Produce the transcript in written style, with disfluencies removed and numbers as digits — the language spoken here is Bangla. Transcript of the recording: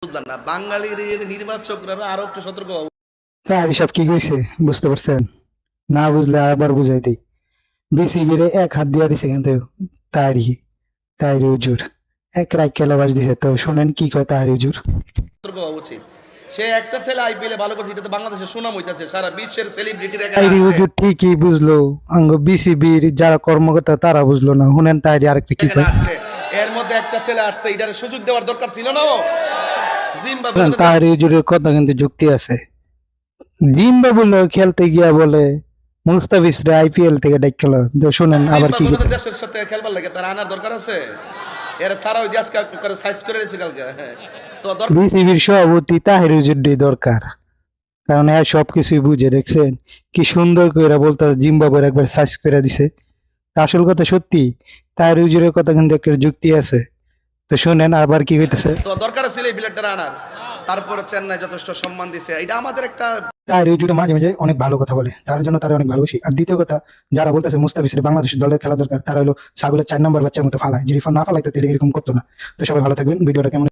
বুঝলাম না বাঙালির নির্বাচকরা আরো একটু সতর্ক হওয়া তার সব কি কইছে বুঝতে পারছেন? না বুঝলে আবার বুঝাই দিই। বিসিবির এক হাত দিয়ে দিছে কিন্তু তারি তাইরি হুজুর এক রাত খেলাবাস দিছে, তো শোনেন কি কয় তাইরি হুজুর। সতর্ক হওয়া উচিত। সে একটা ছেলে আইপিএলে ভালো করছে, এটা তো বাংলাদেশের সুনাম হইতাছে, সারা বিশ্বের সেলিব্রিটির এখানে তাইরি আসছে, হুজুর ঠিকই বুঝলো, আঙ্গ বিসিবির যারা কর্মকর্তা তারা বুঝলো না। শুনেন তাইরি আরেকটা কি এখানে কয়। আসছে। এর মধ্যে একটা ছেলে আসছে, এটার সুযোগ দেওয়ার দরকার ছিল না। ও জিম্বাবুয়ে তো তাইরি হুজুরের কথা কিন্তু যুক্তি আছে। জিম্বাবুয়ে খেলতে গিয়া বলে মুস্তাফিজরে আইপিএল থেকে ডাক খেলো। তো শোনেন আবার কি জিম্বাবুয়ে তো কথা। দেশের সাথে খেলবার লাগে, তার আনার দরকার আছে। এর সারা ওই আজকে করে সাইজ করে দিয়েছে কালকে, হ্যাঁ। তো দরকার বিসিবির সভাপতি তাহির হুজুরই দরকার, কারণ এর সবকিছুই বুঝে। দেখছেন কি সুন্দর করে বলতে, জিম্বাবুয়ের একবার সার্চ করে দিছে। তা আসল কথা সত্যি, তাহির হুজুরের কথা কিন্তু একটা যুক্তি আছে। তো শোনেন আবার কি হইতেছে। তো দরকার ছিল এই প্লেয়ারটা আনার। তারপরে চেন্নাই যথেষ্ট সম্মান দিছে, এটা আমাদের একটা তাহির হুজুর মাঝে মাঝে অনেক ভালো কথা বলে, তার জন্য তারা অনেক ভালোবাসি। আর দ্বিতীয় কথা, যারা বলতেছে মুস্তাফিজের বাংলাদেশ দলে খেলা দরকার, তারা হলো ছাগলের 4 নম্বর বাচ্চার মতো ফালায়। যদি না ফালাইতো তাহলে এরকম করতো না। তো সবাই ভালো থাকবেন। ভিডিওটা কেমন